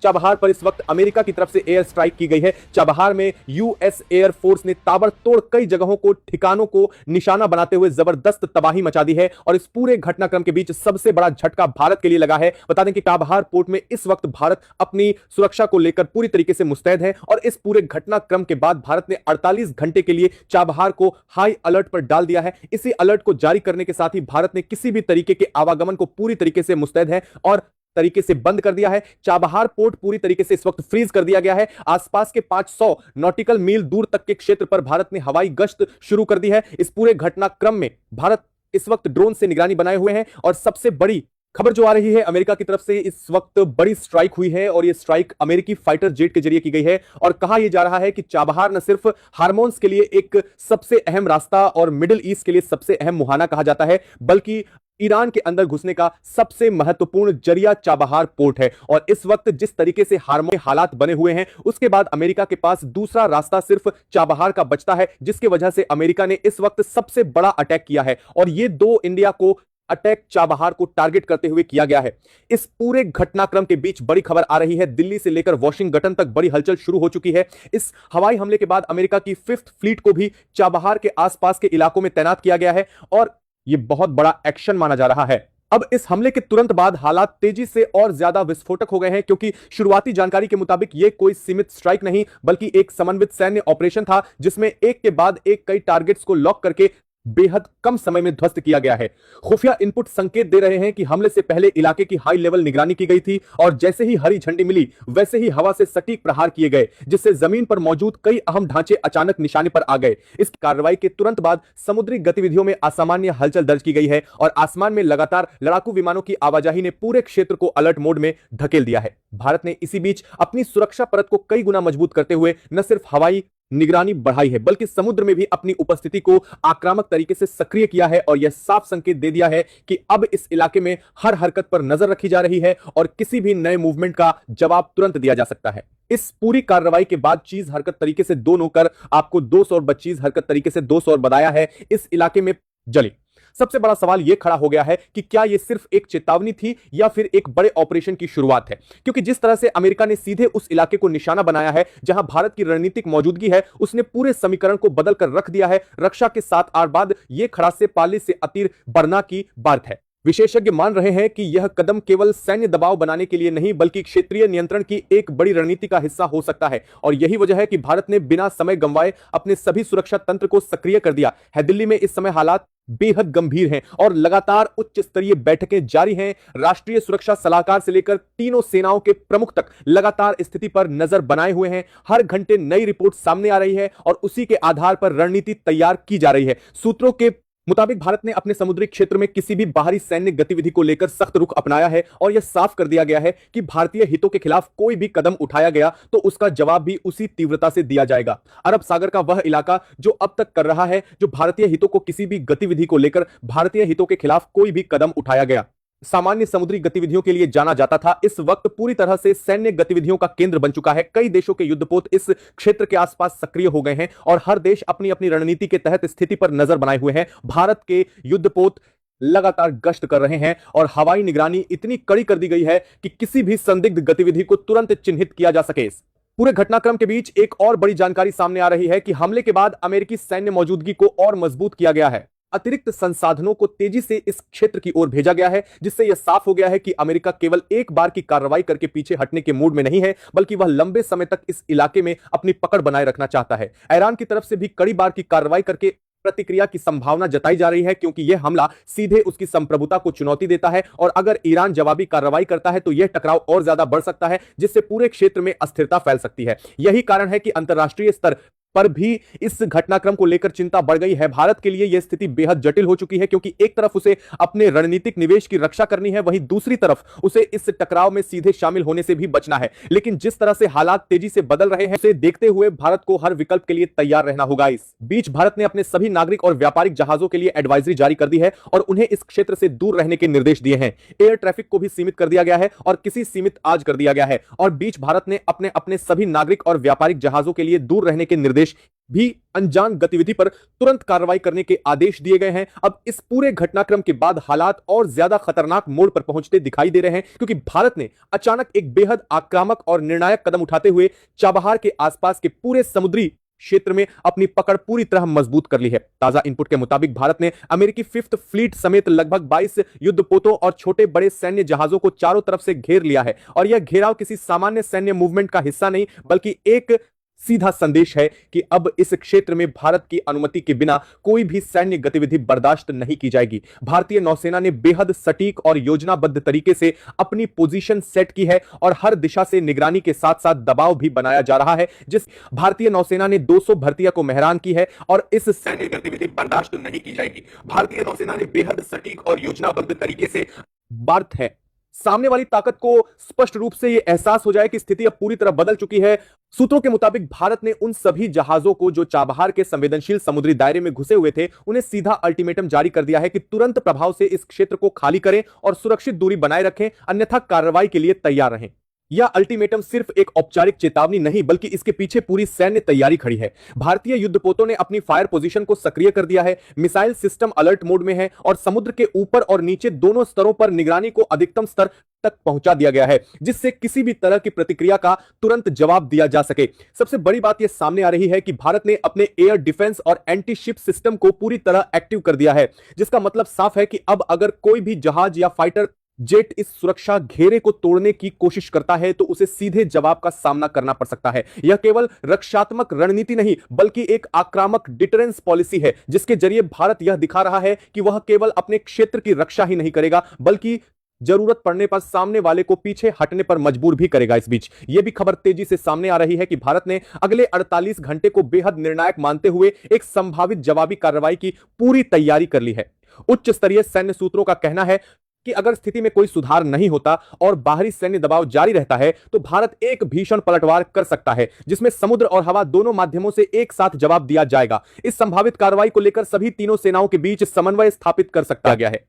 Chabahar पर इस वक्त अमेरिका की तरफ से एयर स्ट्राइक की गई है। चाबहार में यूएस एयर फोर्स ने ताबड़तोड़ कई जगहों को, ठिकानों को निशाना बनाते हुए जबरदस्त तबाही मचा दी है और इस पूरे घटनाक्रम के बीच सबसे बड़ा झटका भारत के लिए लगा है। बता दें कि चाबहार पोर्ट में इस वक्त भारत अपनी सुरक्षा को लेकर पूरी तरीके से मुस्तैद है और इस पूरे घटनाक्रम के बाद भारत ने 48 घंटे के लिए चाबहार को हाई अलर्ट पर डाल दिया है। इसी अलर्ट को जारी करने के साथ ही भारत ने किसी भी तरीके के आवागमन को पूरी तरीके से मुस्तैद है और तरीके से बंद कर दिया है। चाबहार पोर्ट पूरी तरीके से इस वक्त फ्रीज कर दिया गया है। आसपास के 500 नॉटिकल मील दूर तक के क्षेत्र पर भारत ने हवाई गश्त शुरू कर दी है। इस पूरे घटनाक्रम में भारत इस वक्त ड्रोन से निगरानी बनाए हुए हैं और सबसे बड़ी खबर जो आ रही है अमेरिका की तरफ से, इस वक्त बड़ी स्ट्राइक हुई है और यह स्ट्राइक अमेरिकी फाइटर जेट के जरिए की गई है और कहा यह जा रहा है कि चाबहार न सिर्फ हार्मोन्स के लिए एक सबसे अहम रास्ता और मिडिल ईस्ट के लिए सबसे अहम मुहाना कहा जाता है, बल्कि ईरान के अंदर घुसने का सबसे महत्वपूर्ण जरिया चाबहार पोर्ट है। और इस वक्त जिस तरीके से हार्मोन हालात बने हुए हैं, उसके बाद अमेरिका के पास दूसरा रास्ता सिर्फ चाबहार का बचता है, जिसकी वजह से अमेरिका ने इस वक्त सबसे बड़ा अटैक किया है और यह दो इंडिया को अटैक चाबहार को टारगेट करते हुए किया गया है। इस पूरे घटनाक्रम के बीच बड़ी खबर आ रही है, दिल्ली से लेकर वॉशिंगटन तक बड़ी हलचल शुरू हो चुकी है। इस हवाई हमले के बाद अमेरिका की 5th फ्लीट को भी चाबहार के आसपास के इलाकों में तैनात किया गया है और यह बहुत बड़ा एक्शन माना जा रहा है। अब इस हमले के तुरंत बाद हालात तेजी से और ज्यादा विस्फोटक हो गए हैं, क्योंकि शुरुआती जानकारी के मुताबिक यह कोई सीमित स्ट्राइक नहीं बल्कि एक समन्वित सैन्य ऑपरेशन था, जिसमें एक के बाद एक कई टारगेट्स को लॉक करके बेहद कम समय में ध्वस्त किया गया है। खुफिया इनपुट संकेत दे रहे हैं कि हमले से पहले इलाके की हाई लेवल निगरानी की गई थी और जैसे ही हरी झंडी मिली वैसे ही हवा से सटीक प्रहार किए गए, जिससे जमीन पर मौजूद कई अहम ढांचे अचानक निशाने पर आ गए। इस कार्रवाई के तुरंत बाद समुद्री गतिविधियों में असामान्य हलचल दर्ज की गई है और आसमान में लगातार लड़ाकू विमानों की आवाजाही ने पूरे क्षेत्र को अलर्ट मोड में ढकेल दिया है। भारत ने इसी बीच अपनी सुरक्षा परत को कई गुना मजबूत करते हुए न सिर्फ हवाई निगरानी बढ़ाई है बल्कि समुद्र में भी अपनी उपस्थिति को आक्रामक तरीके से सक्रिय किया है और यह साफ संकेत दे दिया है कि अब इस इलाके में हर हरकत पर नजर रखी जा रही है और किसी भी नए मूवमेंट का जवाब तुरंत दिया जा सकता है। इस पूरी कार्रवाई के बाद चीज हरकत तरीके से 2 नौकर आपको 200 और 25 हरकत तरीके से 200 और बताया है इस इलाके में जली। सबसे बड़ा सवाल यह खड़ा हो गया है कि क्या यह सिर्फ एक चेतावनी थी या फिर एक बड़े ऑपरेशन की शुरुआत है, क्योंकि जिस तरह से अमेरिका ने सीधे उस इलाके को निशाना बनाया है जहां भारत की रणनीतिक मौजूदगी है, उसने पूरे समीकरण को बदल कर रख दिया है। रक्षा के 7 आर बाद यह खड़ासे पाले से अतीर बढ़ना की बात है। विशेषज्ञ मान रहे हैं कि यह कदम केवल सैन्य दबाव बनाने के लिए नहीं बल्कि क्षेत्रीय नियंत्रण की एक बड़ी रणनीति का हिस्सा हो सकता है और यही वजह है कि भारत ने बिना समय गंवाए अपने सभी सुरक्षा तंत्र को सक्रिय कर दिया है। दिल्ली में इस समय हालात बेहद गंभीर हैं और लगातार उच्च स्तरीय बैठकें जारी हैं। राष्ट्रीय सुरक्षा सलाहकार से लेकर तीनों सेनाओं के प्रमुख तक लगातार स्थिति पर नजर बनाए हुए हैं। हर घंटे नई रिपोर्ट सामने आ रही है और उसी के आधार पर रणनीति तैयार की जा रही है। सूत्रों के मुताबिक भारत ने अपने समुद्री क्षेत्र में किसी भी बाहरी सैन्य गतिविधि को लेकर सख्त रुख अपनाया है और यह साफ कर दिया गया है कि भारतीय हितों के खिलाफ कोई भी कदम उठाया गया तो उसका जवाब भी उसी तीव्रता से दिया जाएगा। अरब सागर का वह इलाका जो अब तक कर रहा है, जो भारतीय हितों को किसी भी गतिविधि को लेकर भारतीय हितों के खिलाफ कोई भी कदम उठाया गया, सामान्य समुद्री गतिविधियों के लिए जाना जाता था, इस वक्त पूरी तरह से सैन्य गतिविधियों का केंद्र बन चुका है। कई देशों के युद्धपोत इस क्षेत्र के आसपास सक्रिय हो गए हैं और हर देश अपनी अपनी रणनीति के तहत स्थिति पर नजर बनाए हुए हैं। भारत के युद्धपोत लगातार गश्त कर रहे हैं और हवाई निगरानी इतनी कड़ी कर दी गई है कि किसी भी संदिग्ध गतिविधि को तुरंत चिन्हित किया जा सके। पूरे घटनाक्रम के बीच एक और बड़ी जानकारी सामने आ रही है कि हमले के बाद अमेरिकी सैन्य मौजूदगी को और मजबूत किया गया है। अतिरिक्त संसाधनों को तेजी से इस क्षेत्र की ओर भेजा गया है, जिससे यह साफ हो गया है कि अमेरिका केवल एक बार की कार्रवाई करके पीछे हटने के मूड में नहीं है बल्कि वह लंबे समय तक इस इलाके में अपनी पकड़ बनाए रखना चाहता है। ईरान की तरफ से भी कड़ी बार की कार्रवाई करके प्रतिक्रिया की संभावना जताई जा रही है, क्योंकि यह हमला सीधे उसकी संप्रभुता को चुनौती देता है और अगर ईरान जवाबी कार्रवाई करता है तो यह टकराव और ज्यादा बढ़ सकता है, जिससे पूरे क्षेत्र में अस्थिरता फैल सकती है। यही कारण है कि अंतर्राष्ट्रीय स्तर पर भी इस घटनाक्रम को लेकर चिंता बढ़ गई है। भारत के लिए यह स्थिति बेहद जटिल हो चुकी है, क्योंकि एक तरफ उसे अपने रणनीतिक निवेश की रक्षा करनी है, वहीं दूसरी तरफ उसे इस टकराव में सीधे शामिल होने से भी बचना है। लेकिन जिस तरह से हालात तेजी से बदल रहे हैं, उसे देखते हुए भारत को हर विकल्प के लिए तैयार रहना होगा। इस बीच भारत ने अपने सभी नागरिक और व्यापारिक जहाजों के लिए एडवाइजरी जारी कर दी है और उन्हें इस क्षेत्र से दूर रहने के निर्देश दिए हैं। एयर ट्रैफिक को भी सीमित कर दिया गया है और किसी सीमित आज कर दिया गया है और बीच भारत ने अपने अपने सभी नागरिक और व्यापारिक जहाजों के लिए दूर रहने के निर्देश भी अनजान गतिविधि पर तुरंत कार्रवाई करने के आदेश दिए गए हैं। अब इस पूरे घटनाक्रम के बाद हालात और ज्यादा खतरनाक मोड़ पर पहुंचते दिखाई दे रहे हैं, क्योंकि भारत ने अचानक एक बेहद आक्रामक और निर्णायक कदम उठाते हुए चाबहार के आसपास के पूरे समुद्री क्षेत्र में अपनी पकड़ पूरी तरह मजबूत कर ली है। ताजा इनपुट के मुताबिक भारत ने अमेरिकी फिफ्थ फ्लीट समेत लगभग 22 युद्धपोतों और छोटे बड़े सैन्य जहाजों को चारों तरफ से घेर लिया है, और यह घेराव किसी सामान्य सैन्य मूवमेंट का हिस्सा नहीं, बल्कि एक सीधा संदेश है कि अब इस क्षेत्र में भारत की अनुमति के बिना कोई भी सैन्य गतिविधि बर्दाश्त नहीं की जाएगी। भारतीय नौसेना ने बेहद सटीक और योजनाबद्ध तरीके से अपनी पोजीशन सेट की है और हर दिशा से निगरानी के साथ साथ दबाव भी बनाया जा रहा है। जिस भारतीय नौसेना ने 200 भर्तियों को मेहरान की है और इस सैन्य गतिविधि बर्दाश्त नहीं की जाएगी। भारतीय नौसेना ने बेहद सटीक और योजनाबद्ध तरीके से बार्थ है। सामने वाली ताकत को स्पष्ट रूप से यह एहसास हो जाए कि स्थिति अब पूरी तरह बदल चुकी है। सूत्रों के मुताबिक भारत ने उन सभी जहाजों को जो चाबहार के संवेदनशील समुद्री दायरे में घुसे हुए थे, उन्हें सीधा अल्टीमेटम जारी कर दिया है कि तुरंत प्रभाव से इस क्षेत्र को खाली करें और सुरक्षित दूरी बनाए रखें, अन्यथा कार्रवाई के लिए तैयार रहें। यह अल्टीमेटम सिर्फ एक औपचारिक चेतावनी नहीं, बल्कि इसके पीछे पूरी सैन्य तैयारी खड़ी है। भारतीय युद्धपोतों ने अपनी फायर पोजीशन को सक्रिय कर दिया है, मिसाइल सिस्टम अलर्ट मोड में है और समुद्र के ऊपर और नीचे दोनों स्तरों पर निगरानी को अधिकतम स्तर तक पहुंचा दिया गया है, जिससे किसी भी तरह की प्रतिक्रिया का तुरंत जवाब दिया जा सके। सबसे बड़ी बात यह सामने आ रही है कि भारत ने अपने एयर डिफेंस और एंटी शिप सिस्टम को पूरी तरह एक्टिव कर दिया है, जिसका मतलब साफ है कि अब अगर कोई भी जहाज या फाइटर जेट इस सुरक्षा घेरे को तोड़ने की कोशिश करता है तो उसे सीधे जवाब का सामना करना पड़ सकता है। यह केवल रक्षात्मक रणनीति नहीं, बल्कि एक आक्रामक डिटरेंस पॉलिसी है, जिसके जरिए भारत यह दिखा रहा है कि वह केवल अपने क्षेत्र की रक्षा ही नहीं करेगा, बल्कि जरूरत पड़ने पर सामने वाले को पीछे हटने पर मजबूर भी करेगा। इस बीच यह भी खबर तेजी से सामने आ रही है कि भारत ने अगले 48 घंटे को बेहद निर्णायक मानते हुए एक संभावित जवाबी कार्रवाई की पूरी तैयारी कर ली है। उच्च स्तरीय सैन्य सूत्रों का कहना है कि अगर स्थिति में कोई सुधार नहीं होता और बाहरी सैन्य दबाव जारी रहता है तो भारत एक भीषण पलटवार कर सकता है, जिसमें समुद्र और हवा दोनों माध्यमों से एक साथ जवाब दिया जाएगा। इस संभावित कार्रवाई को लेकर सभी तीनों सेनाओं के बीच समन्वय स्थापित कर सकता गया है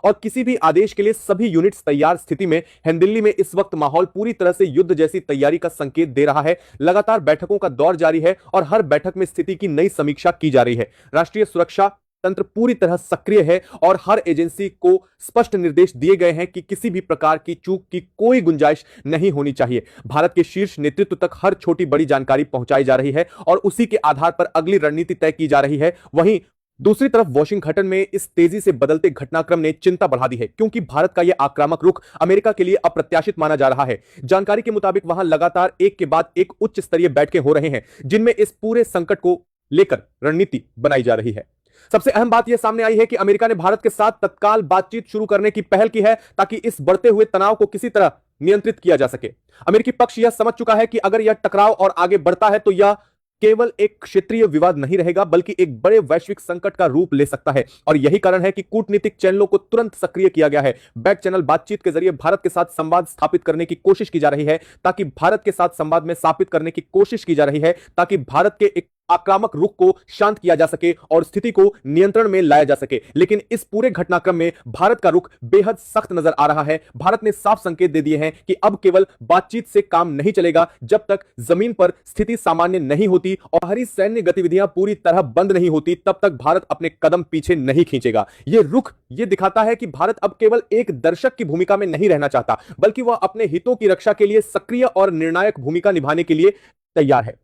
और किसी भी आदेश के लिए सभी यूनिट्स तैयार स्थिति में हैं। दिल्ली में इस वक्त माहौल पूरी तरह से युद्ध जैसी तैयारी का संकेत दे रहा है। लगातार बैठकों का दौर जारी है और हर बैठक में स्थिति की नई समीक्षा की जा रही है। राष्ट्रीय सुरक्षा तंत्र पूरी तरह सक्रिय है और हर एजेंसी को स्पष्ट निर्देश दिए गए हैं कि किसी भी प्रकार की चूक की कोई गुंजाइश नहीं होनी चाहिए। भारत के शीर्ष नेतृत्व तक हर छोटी बड़ी जानकारी पहुंचाई जा रही है और उसी के आधार पर अगली रणनीति तय की जा रही है। वहीं दूसरी तरफ वॉशिंगटन में इस तेजी से बदलते घटनाक्रम ने चिंता बढ़ा दी है, क्योंकि भारत का यह आक्रामक रुख अमेरिका के लिए अप्रत्याशित माना जा रहा है। जानकारी के मुताबिक वहां लगातार एक के बाद एक उच्च स्तरीय बैठकें हो रहे हैं, जिनमें इस पूरे संकट को लेकर रणनीति बनाई जा रही है। सबसे अहम बात यह सामने आई है कि अमेरिका ने भारत के साथ तत्काल बातचीत शुरू करने की पहल की है, ताकि इस बढ़ते हुए तनाव को किसी तरह नियंत्रित किया जा सके। अमेरिकी पक्ष यह समझ चुका है कि अगर यह टकराव और आगे बढ़ता है तो यह केवल एक क्षेत्रीय विवाद नहीं रहेगा, बल्कि एक बड़े वैश्विक संकट का रूप ले सकता है। और यही कारण है कि कूटनीतिक चैनलों को तुरंत सक्रिय किया गया है। बैक चैनल बातचीत के जरिए भारत के साथ संवाद स्थापित करने की कोशिश की जा रही है, ताकि भारत के साथ संवाद में स्थापित करने की कोशिश की जा रही है ताकि भारत के एक आक्रामक रुख को शांत किया जा सके और स्थिति को नियंत्रण में लाया जा सके। लेकिन इस पूरे घटनाक्रम में भारत का रुख बेहद सख्त नजर आ रहा है। भारत ने साफ संकेत दे दिए हैं कि अब केवल बातचीत से काम नहीं चलेगा, जब तक जमीन पर स्थिति सामान्य नहीं होती और हरी सैन्य गतिविधियां पूरी तरह बंद नहीं होती, तब तक भारत अपने कदम पीछे नहीं खींचेगा। यह रुख यह दिखाता है कि भारत अब केवल एक दर्शक की भूमिका में नहीं रहना चाहता, बल्कि वह अपने हितों की रक्षा के लिए सक्रिय और निर्णायक भूमिका निभाने के लिए तैयार है।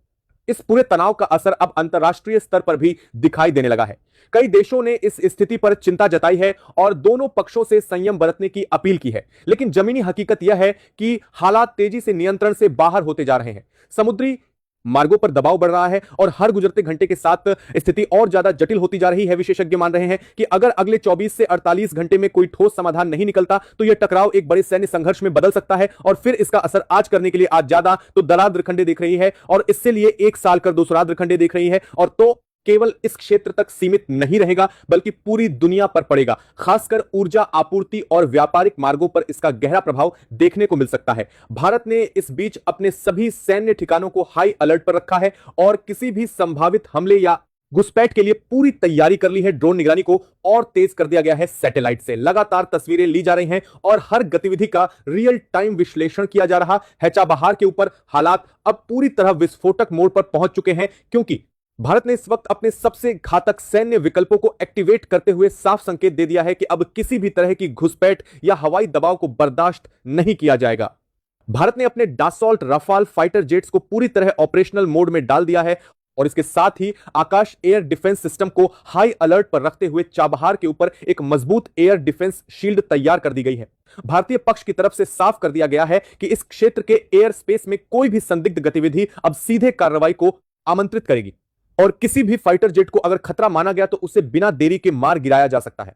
इस पूरे तनाव का असर अब अंतर्राष्ट्रीय स्तर पर भी दिखाई देने लगा है। कई देशों ने इस स्थिति पर चिंता जताई है और दोनों पक्षों से संयम बरतने की अपील की है। लेकिन जमीनी हकीकत यह है कि हालात तेजी से नियंत्रण से बाहर होते जा रहे हैं। समुद्री मार्गों पर दबाव बढ़ रहा है और हर गुजरते घंटे के साथ स्थिति और ज्यादा जटिल होती जा रही है। विशेषज्ञ मान रहे हैं कि अगर अगले 24 से 48 घंटे में कोई ठोस समाधान नहीं निकलता तो यह टकराव एक बड़े सैन्य संघर्ष में बदल सकता है और फिर इसका असर आज करने के लिए आज ज्यादा तो दरार खंडे देख रही है और इससे लिए एक साल कर दूसरा खंडे देख रही है, और तो केवल इस क्षेत्र तक सीमित नहीं रहेगा बल्कि पूरी दुनिया पर पड़ेगा। खासकर ऊर्जा आपूर्ति और व्यापारिक मार्गों पर इसका गहरा प्रभाव देखने को मिल सकता है। भारत ने इस बीच अपने सभी सैन्य ठिकानों को हाई अलर्ट पर रखा है और किसी भी संभावित हमले या घुसपैठ के लिए पूरी तैयारी कर ली है। ड्रोन निगरानी को और तेज कर दिया गया है। सैटेलाइट से लगातार तस्वीरें ली जा रही हैं और हर गतिविधि का रियल टाइम विश्लेषण किया जा रहा है। चाबहार के ऊपर हालात अब पूरी तरह विस्फोटक मोड पर पहुंच चुके हैं, क्योंकि भारत ने इस वक्त अपने सबसे घातक सैन्य विकल्पों को एक्टिवेट करते हुए साफ संकेत दे दिया है कि अब किसी भी तरह की घुसपैठ या हवाई दबाव को बर्दाश्त नहीं किया जाएगा। भारत ने अपने डासॉल्ट रफाल फाइटर जेट्स को पूरी तरह ऑपरेशनल मोड में डाल दिया है और इसके साथ ही आकाश एयर डिफेंस सिस्टम को हाई अलर्ट पर रखते हुए चाबहार के ऊपर एक मजबूत एयर डिफेंस शील्ड तैयार कर दी गई है। भारतीय पक्ष की तरफ से साफ कर दिया गया है कि इस क्षेत्र के एयर स्पेस में कोई भी संदिग्ध गतिविधि अब सीधे कार्रवाई को आमंत्रित करेगी और किसी भी फाइटर जेट को अगर खतरा माना गया तो उसे बिना देरी के मार गिराया जा सकता है।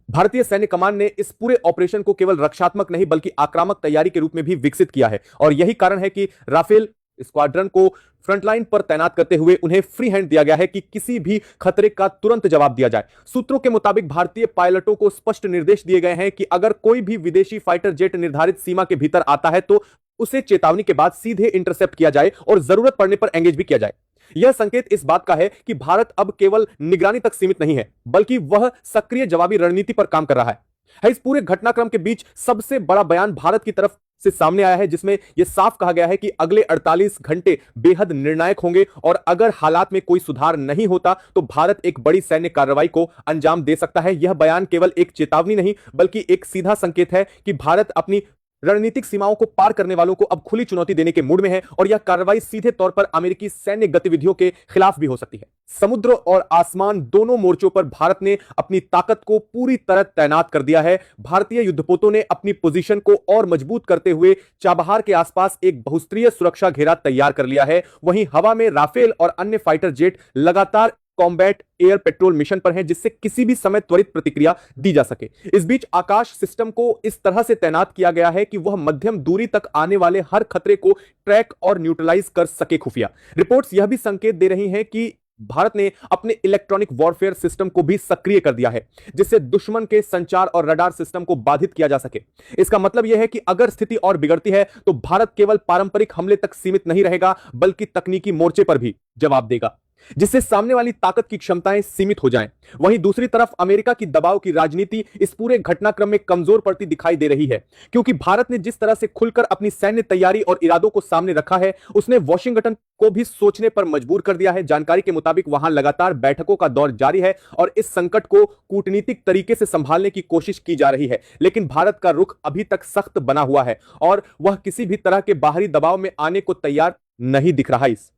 भारतीय सैन्य कमान ने इस पूरे ऑपरेशन को केवल रक्षात्मक नहीं बल्कि आक्रामक तैयारी के रूप में भी विकसित किया है और यही कारण है कि राफेल स्क्वाड्रन को फ्रंटलाइन पर तैनात करते हुए उन्हें फ्री हैंड दिया गया है कि किसी भी खतरे का तुरंत जवाब दिया जाए। सूत्रों के मुताबिक भारतीय पायलटों को स्पष्ट निर्देश दिए गए हैं कि अगर कोई भी विदेशी फाइटर जेट निर्धारित सीमा के भीतर आता है तो उसे चेतावनी के बाद सीधे इंटरसेप्ट किया जाए और जरूरत पड़ने पर एंगेज भी किया जाए। यह संकेत इस बात का है कि भारत अब केवल निगरानी तक सीमित नहीं है बल्कि वह सक्रिय जवाबी रणनीति पर काम कर रहा है। इस पूरे घटनाक्रम के बीच सबसे बड़ा बयान भारत की तरफ से सामने आया है जिसमें यह साफ कहा गया है कि अगले 48 घंटे बेहद निर्णायक होंगे और अगर हालात में कोई सुधार नहीं होता तो भारत एक बड़ी सैन्य कार्रवाई को अंजाम दे सकता है। यह बयान केवल एक चेतावनी नहीं बल्कि एक सीधा संकेत है कि भारत अपनी रणनीतिक सीमाओं को पार करने वालों को अब खुली चुनौती देने के मूड में है और यह कार्रवाई सीधे तौर पर अमेरिकी सैन्य गतिविधियों के खिलाफ भी हो सकती है। समुद्र और आसमान दोनों मोर्चों पर भारत ने अपनी ताकत को पूरी तरह तैनात कर दिया है। भारतीय युद्धपोतों ने अपनी पोजीशन को और मजबूत करते हुए चाबहार के आसपास एक बहुस्तरीय सुरक्षा घेरा तैयार कर लिया है। वहीं हवा में राफेल और अन्य फाइटर जेट लगातार कॉम्बैट एयर पेट्रोल मिशन पर है जिससे किसी भी समय त्वरित प्रतिक्रिया दी जा सके। इस बीच आकाश सिस्टम को इस तरह से तैनात किया गया है कि वह मध्यम दूरी तक आने वाले हर खतरे को ट्रैक और न्यूट्रलाइज कर सके। खुफिया रिपोर्ट्स यह भी संकेत दे रही हैं कि भारत ने अपने इलेक्ट्रॉनिक वॉरफेयर सिस्टम को भी सक्रिय कर दिया है जिससे दुश्मन के संचार और रडार सिस्टम को बाधित किया जा सके। इसका मतलब यह है कि अगर स्थिति और बिगड़ती है तो भारत केवल पारंपरिक हमले तक सीमित नहीं रहेगा बल्कि तकनीकी मोर्चे पर भी जवाब देगा जिससे सामने वाली ताकत की क्षमताएं सीमित हो जाएं। वहीं दूसरी तरफ अमेरिका की दबाव की राजनीति इस पूरे घटनाक्रम में कमजोर पड़ती दिखाई दे रही है क्योंकि भारत ने जिस तरह से खुलकर अपनी सैन्य तैयारी और इरादों को सामने रखा है उसने वॉशिंगटन को भी सोचने पर मजबूर कर दिया है। जानकारी के मुताबिक वहां लगातार बैठकों का दौर जारी है और इस संकट को कूटनीतिक तरीके से संभालने की कोशिश की जा रही है लेकिन भारत का रुख अभी तक सख्त बना हुआ है और वह किसी भी तरह के बाहरी दबाव में आने को तैयार नहीं दिख रहा। इस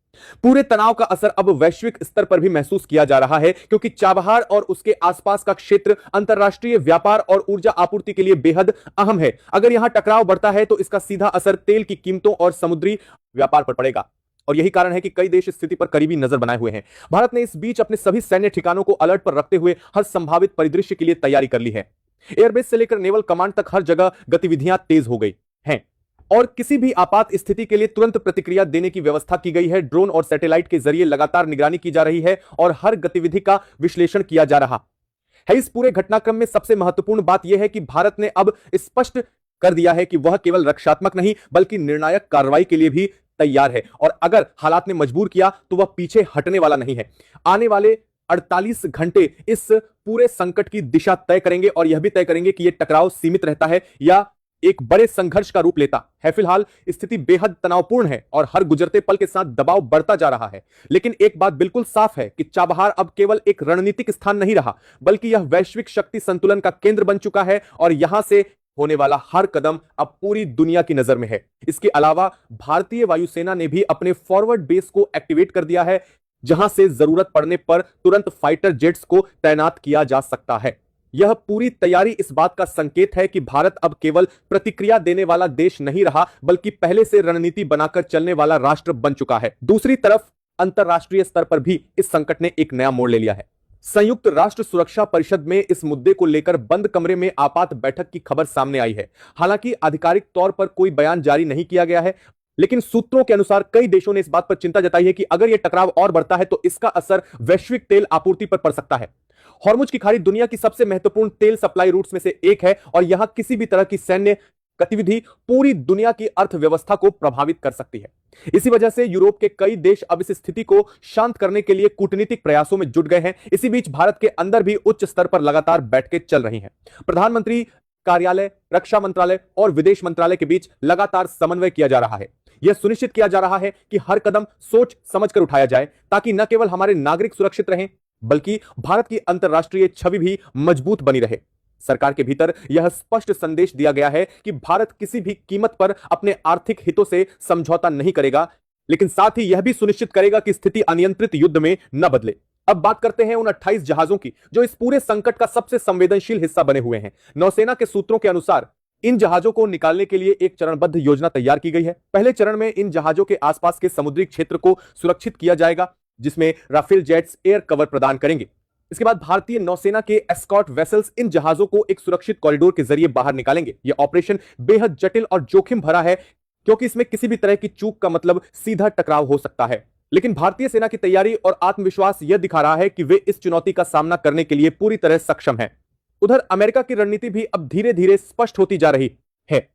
पूरे तनाव का असर अब वैश्विक स्तर पर भी महसूस किया जा रहा है क्योंकि चाबहार और उसके आसपास का क्षेत्र अंतरराष्ट्रीय व्यापार और ऊर्जा आपूर्ति के लिए बेहद अहम है। अगर यहां टकराव बढ़ता है तो इसका सीधा असर तेल की कीमतों और समुद्री व्यापार पर पड़ेगा और यही कारण है कि कई देश इस स्थिति पर करीबी नजर बनाए हुए हैं। भारत ने इस बीच अपने सभी सैन्य ठिकानों को अलर्ट पर रखते हुए हर संभावित परिदृश्य के लिए तैयारी कर ली है। एयरबेस से लेकर नेवल कमांड तक हर जगह गतिविधियां तेज हो गई हैं और किसी भी आपात स्थिति के लिए तुरंत प्रतिक्रिया देने की व्यवस्था की गई है। ड्रोन और सैटेलाइट के जरिए लगातार निगरानी की जा रही है और हर गतिविधि का विश्लेषण किया जा रहा है। इस पूरे घटनाक्रम में सबसे महत्वपूर्ण बात यह है कि भारत ने अब स्पष्ट कर दिया है कि वह केवल रक्षात्मक नहीं बल्कि निर्णायक कार्रवाई के लिए भी तैयार है और अगर हालात ने मजबूर किया तो वह पीछे हटने वाला नहीं है। आने वाले 48 घंटे इस पूरे संकट की दिशा तय करेंगे और यह भी तय करेंगे कि यह टकराव सीमित रहता है या एक बड़े संघर्ष का रूप लेता है। फिलहाल स्थिति बेहद तनावपूर्ण है और हर गुजरते पल के साथ दबाव बढ़ता जा रहा है लेकिन एक बात बिल्कुल साफ है कि चाबहार अब केवल एक रणनीतिक स्थान नहीं रहा बल्कि यह वैश्विक शक्ति संतुलन का केंद्र बन चुका है और यहां से होने वाला हर कदम अब पूरी दुनिया की नजर में है। इसके अलावा भारतीय वायुसेना ने भी अपने फॉरवर्ड बेस को एक्टिवेट कर दिया है जहां से जरूरत पड़ने पर तुरंत फाइटर जेट्स को तैनात किया जा सकता है। यह पूरी तैयारी इस बात का संकेत है कि भारत अब केवल प्रतिक्रिया देने वाला देश नहीं रहा बल्कि पहले से रणनीति बनाकर चलने वाला राष्ट्र बन चुका है। दूसरी तरफ अंतरराष्ट्रीय स्तर पर भी इस संकट ने एक नया मोड़ ले लिया है। संयुक्त राष्ट्र सुरक्षा परिषद में इस मुद्दे को लेकर बंद कमरे में आपात बैठक की खबर सामने आई है। हालांकि आधिकारिक तौर पर कोई बयान जारी नहीं किया गया है लेकिन सूत्रों के अनुसार कई देशों ने इस बात पर चिंता जताई है कि अगर यह टकराव और बढ़ता है तो इसका असर वैश्विक तेल आपूर्ति पर पड़ सकता है। हॉर्मुज की खाड़ी दुनिया की सबसे महत्वपूर्ण तेल सप्लाई रूट्स में से एक है और यहां किसी भी तरह की सैन्य गतिविधि पूरी दुनिया की अर्थव्यवस्था को प्रभावित कर सकती है। इसी वजह से यूरोप के कई देश अब इस स्थिति को शांत करने के लिए कूटनीतिक प्रयासों में जुट गए हैं। इसी बीच भारत के अंदर भी उच्च स्तर पर लगातार बैठकें चल रही हैं। प्रधानमंत्री कार्यालय, रक्षा मंत्रालय और विदेश मंत्रालय के बीच लगातार समन्वय किया जा रहा है। यह सुनिश्चित किया जा रहा है कि हर कदम सोच समझकर उठाया जाए ताकि न केवल हमारे नागरिक सुरक्षित रहें बल्कि भारत की अंतर्राष्ट्रीय छवि भी मजबूत बनी रहे। सरकार के भीतर यह स्पष्ट संदेश दिया गया है कि भारत किसी भी कीमत पर अपने आर्थिक हितों से समझौता नहीं करेगा, लेकिन साथ ही यह भी सुनिश्चित करेगा कि स्थिति अनियंत्रित युद्ध में न बदले। अब बात करते हैं उन 28 जहाजों की जो इस पूरे संकट का सबसे संवेदनशील हिस्सा बने हुए हैं। नौसेना के सूत्रों के अनुसार इन जहाजों को निकालने के लिए एक चरणबद्ध योजना तैयार की गई है। पहले चरण में इन जहाजों के आसपास के समुद्री क्षेत्र को सुरक्षित किया जाएगा, जिसमें राफेल जेट्स एयर कवर प्रदान करेंगे। इसके बाद भारतीय नौसेना के एस्कॉर्ट वेसल्स इन जहाजों को एक सुरक्षित कॉरिडोर के जरिए बाहर निकालेंगे। यह ऑपरेशन बेहद जटिल और जोखिम भरा है क्योंकि इसमें किसी भी तरह की चूक का मतलब सीधा टकराव हो सकता है, लेकिन भारतीय सेना की तैयारी और आत्मविश्वास यह दिखा रहा है कि वे इस चुनौती का सामना करने के लिए पूरी तरह सक्षम हैं। उधर अमेरिका की रणनीति भी अब धीरे धीरे स्पष्ट होती जा रही है।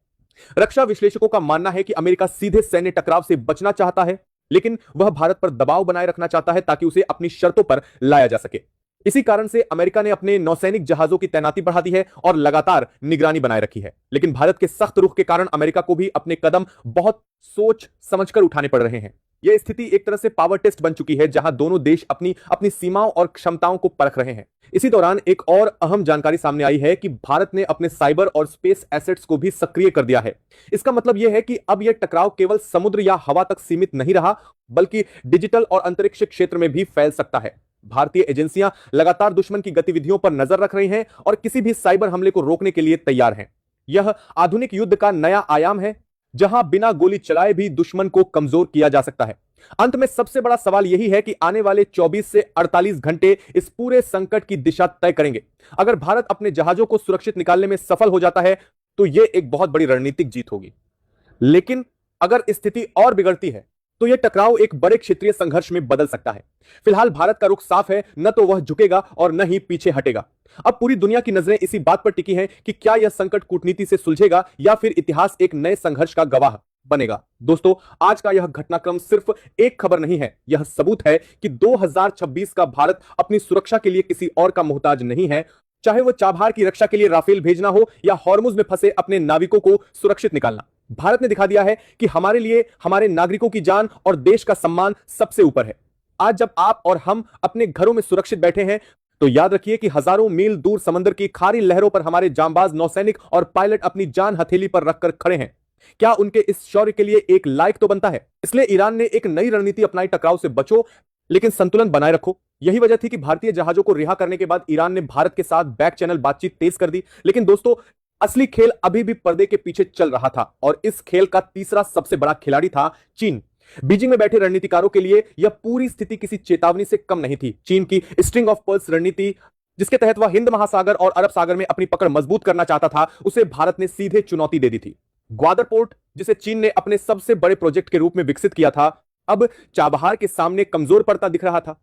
रक्षा विश्लेषकों का मानना है कि अमेरिका सीधे सैन्य टकराव से बचना चाहता है, लेकिन वह भारत पर दबाव बनाए रखना चाहता है ताकि उसे अपनी शर्तों पर लाया जा सके। इसी कारण से अमेरिका ने अपने नौसैनिक जहाजों की तैनाती बढ़ा दी है और लगातार निगरानी बनाए रखी है। लेकिन भारत के सख्त रुख के कारण अमेरिका को भी अपने कदम बहुत सोच समझकर उठाने पड़ रहे हैं। यह स्थिति एक तरह से पावर टेस्ट बन चुकी है, जहां दोनों देश अपनी अपनी सीमाओं और क्षमताओं को परख रहे हैं। इसी दौरान एक और अहम जानकारी सामने आई है कि भारत ने अपने साइबर और स्पेस एसेट्स को भी सक्रिय कर दिया है। इसका मतलब यह है कि अब यह टकराव केवल समुद्र या हवा तक सीमित नहीं रहा, बल्कि डिजिटल और अंतरिक्ष क्षेत्र में भी फैल सकता है। भारतीय एजेंसियां लगातार दुश्मन की गतिविधियों पर नजर रख रही हैं और किसी भी साइबर हमले को रोकने के लिए तैयार हैं। यह आधुनिक युद्ध का नया आयाम है, जहां बिना गोली चलाए भी दुश्मन को कमजोर किया जा सकता है। अंत में सबसे बड़ा सवाल यही है कि आने वाले 24 से 48 घंटे इस पूरे संकट की दिशा तय करेंगे। अगर भारत अपने जहाजों को सुरक्षित निकालने में सफल हो जाता है तो यह एक बहुत बड़ी रणनीतिक जीत होगी, लेकिन अगर स्थिति और बिगड़ती है तो यह टकराव एक बड़े क्षेत्रीय संघर्ष में बदल सकता है। फिलहाल भारत का रुख साफ है, न तो वह झुकेगा और न ही पीछे हटेगा। अब पूरी दुनिया की नजरें इसी बात पर टिकी हैं कि क्या यह संकट कूटनीति से सुलझेगा या फिर इतिहास एक नए संघर्ष का गवाह बनेगा। दोस्तों, आज का यह घटनाक्रम सिर्फ एक खबर नहीं है, यह सबूत है कि 2026 का भारत अपनी सुरक्षा के लिए किसी और का मोहताज नहीं है। चाहे वो चाबहार की रक्षा के लिए राफेल भेजना हो या हॉर्मुज में फंसे अपने नाविकों को सुरक्षित निकालना, भारत ने दिखा दिया है कि हमारे लिए हमारे नागरिकों की जान और देश का सम्मान सबसे ऊपर है। आज जब आप और हम अपने घरों में सुरक्षित बैठे हैं तो याद रखिए कि हजारों मील दूर समंदर की खारी लहरों पर हमारे जांबाज नौसैनिक और पायलट अपनी जान हथेली पर रखकर खड़े हैं। क्या उनके इस शौर्य के लिए एक लाइक तो बनता है। इसलिए ईरान ने एक नई रणनीति अपनाई, टकराव से बचो लेकिन संतुलन बनाए रखो। यही वजह थी कि भारतीय जहाजों को रिहा करने के बाद ईरान ने भारत के साथ बैक चैनल बातचीत तेज कर दी। लेकिन दोस्तों, असली खेल अभी भी पर्दे के पीछे चल रहा था और इस खेल का तीसरा सबसे बड़ा खिलाड़ी था चीन। बीजिंग में बैठे रणनीतिकारों के लिए यह पूरी स्थिति किसी चेतावनी से कम नहीं थी। चीन की स्ट्रिंग ऑफ पर्ल्स रणनीति, जिसके तहत वह हिंद महासागर और अरब सागर में अपनी पकड़ मजबूत करना चाहता था, उसे भारत ने सीधे चुनौती दे दी थी। ग्वादर पोर्ट, जिसे चीन ने अपने सबसे बड़े प्रोजेक्ट के रूप में विकसित किया था, अब चाबहार के सामने कमजोर पड़ता दिख रहा था।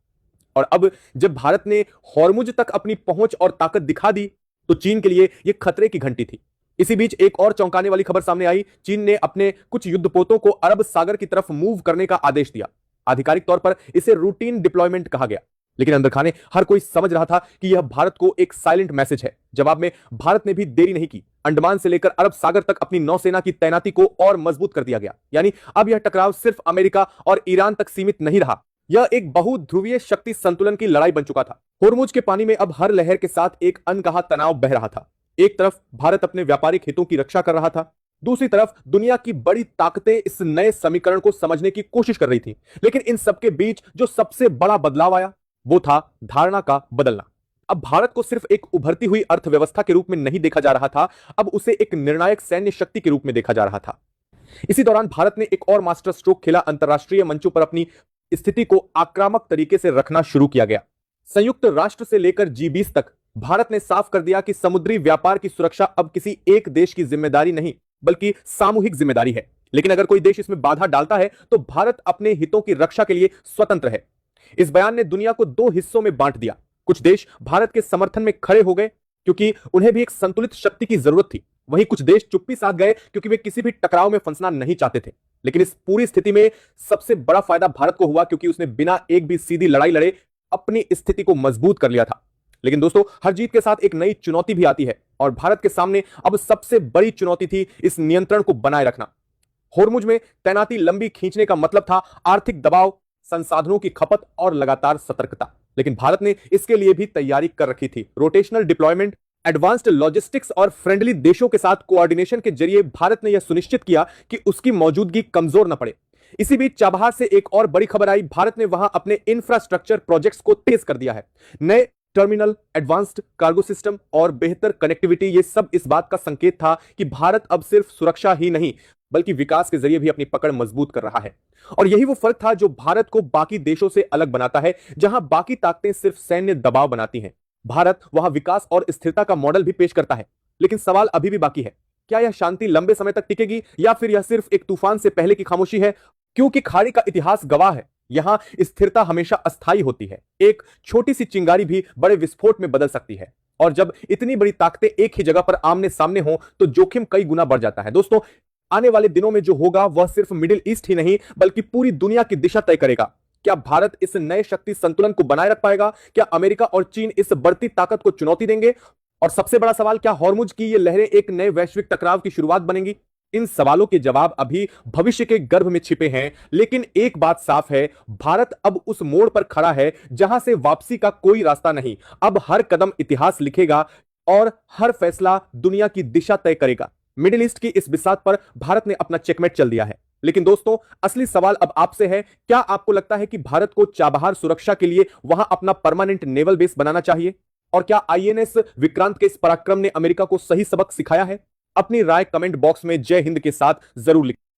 और अब जब भारत ने हॉर्मुज तक अपनी पहुंच और ताकत दिखा दी तो चीन के लिए यह खतरे की घंटी थी। इसी बीच एक और चौंकाने वाली खबर सामने आई। चीन ने अपने कुछ युद्धपोतों को अरब सागर की तरफ मूव करने का आदेश दिया। आधिकारिक तौर पर इसे रूटीन डिप्लॉयमेंट कहा गया, लेकिन अंदर खाने हर कोई समझ रहा था कि यह भारत को एक साइलेंट मैसेज है। जवाब में भारत ने भी देरी नहीं की। अंडमान से लेकर अरब सागर तक अपनी नौसेना की तैनाती को और मजबूत कर दिया गया। यानी अब यह टकराव सिर्फ अमेरिका और ईरान तक सीमित नहीं रहा, यह एक बहुध्रुवीय शक्ति संतुलन की लड़ाई बन चुका था। होर्मुज के पानी में अब हर लहर के साथ एक अनकहा तनाव बह रहा था। एक तरफ भारत अपने व्यापारिक हितों की रक्षा कर रहा था, दूसरी तरफ दुनिया की बड़ी ताकतें इस नए समीकरण को समझने की कोशिश कर रही थी। लेकिन इन सबके बीच जो सबसे बड़ा बदलाव आया वो था धारणा का बदलना। अब भारत को सिर्फ एक उभरती हुई अर्थव्यवस्था के रूप में नहीं देखा जा रहा था, अब उसे एक निर्णायक सैन्य शक्ति के रूप में देखा जा रहा था। इसी दौरान भारत ने एक और मास्टर स्ट्रोक खेला। अंतरराष्ट्रीय मंचों पर अपनी स्थिति को आक्रामक तरीके से रखना शुरू किया गया। संयुक्त राष्ट्र से लेकर G20 तक भारत ने साफ कर दिया कि समुद्री व्यापार की सुरक्षा अब किसी एक देश की जिम्मेदारी नहीं बल्कि सामूहिक जिम्मेदारी है। लेकिन अगर कोई देश इसमें बाधा डालता है तो भारत अपने हितों की रक्षा के लिए स्वतंत्र है। इस बयान ने दुनिया को दो हिस्सों में बांट दिया। कुछ देश भारत के समर्थन में खड़े हो गए क्योंकि उन्हें भी एक संतुलित शक्ति की जरूरत थी। वहीं कुछ देश चुप्पी साध गए क्योंकि वे किसी भी टकराव में फंसना नहीं चाहते थे। लेकिन इस पूरी स्थिति में सबसे बड़ा फायदा भारत को हुआ क्योंकि उसने बिना एक भी सीधी लड़ाई लड़े अपनी स्थिति को मजबूत कर लिया था। लेकिन दोस्तों, हर जीत के साथ एक नई चुनौती भी आती है और भारत के सामने अब सबसे बड़ी चुनौती थी इस नियंत्रण को बनाए रखना। होर्मुज में तैनाती लंबी खींचने का मतलब था आर्थिक दबाव, संसाधनों की खपत और लगातार सतर्कता। लेकिन भारत ने इसके लिए भी तैयारी कर रखी थी। रोटेशनल डिप्लॉयमेंट, एडवांस्ड लॉजिस्टिक्स और फ्रेंडली देशों के साथ कोऑर्डिनेशन के जरिए भारत ने यह सुनिश्चित किया कि उसकी मौजूदगी कमजोर न पड़े। इसी बीच चाबहार से एक और बड़ी खबर आई। भारत ने वहां अपने इंफ्रास्ट्रक्चर प्रोजेक्ट्स को तेज कर दिया है। नए टर्मिनल, एडवांस्ड कार्गो सिस्टम और बेहतर कनेक्टिविटी, ये सब इस बात का संकेत था कि भारत अब सिर्फ सुरक्षा ही नहीं बल्कि विकास के जरिए भी अपनी पकड़ मजबूत कर रहा है। और यही वो फर्क था जो भारत को बाकी देशों से अलग बनाता है। जहां बाकी ताकतें सिर्फ सैन्य दबाव बनाती हैं, भारत वहां विकास और स्थिरता का मॉडल भी पेश करता है। लेकिन सवाल अभी भी बाकी है, क्या यह शांति लंबे समय तक टिकेगी या फिर यह सिर्फ एक तूफान से पहले की खामोशी है? क्योंकि खाड़ी का इतिहास गवाह है, यहां स्थिरता हमेशा अस्थायी होती है। एक छोटी सी चिंगारी भी बड़े विस्फोट में बदल सकती है। और जब इतनी बड़ी ताकतें एक ही जगह पर आमने सामने हो तो जोखिम कई गुना बढ़ जाता है। दोस्तों, आने वाले दिनों में जो होगा वह सिर्फ मिडिल ईस्ट ही नहीं बल्कि पूरी दुनिया की दिशा तय करेगा। क्या भारत इस नए शक्ति संतुलन को बनाए रख पाएगा? क्या अमेरिका और चीन इस बढ़ती ताकत को चुनौती देंगे? और सबसे बड़ा सवाल, क्या हॉर्मुज की ये लहरें एक नए वैश्विक टकराव की शुरुआत बनेंगी? इन सवालों के जवाब अभी भविष्य के गर्भ में छिपे हैं। लेकिन एक बात साफ है, भारत अब उस मोड़ पर खड़ा है जहां से वापसी का कोई रास्ता नहीं। अब हर कदम इतिहास लिखेगा और हर फैसला दुनिया की दिशा तय करेगा। मिडिल ईस्ट की इस बिसात पर भारत ने अपना चेकमेट चल दिया है। लेकिन दोस्तों, असली सवाल अब आपसे है, क्या आपको लगता है कि भारत को चाबहार सुरक्षा के लिए वहां अपना परमानेंट नेवल बेस बनाना चाहिए? और क्या आईएनएस विक्रांत के इस पराक्रम ने अमेरिका को सही सबक सिखाया है? अपनी राय कमेंट बॉक्स में जय हिंद के साथ जरूर लिखें।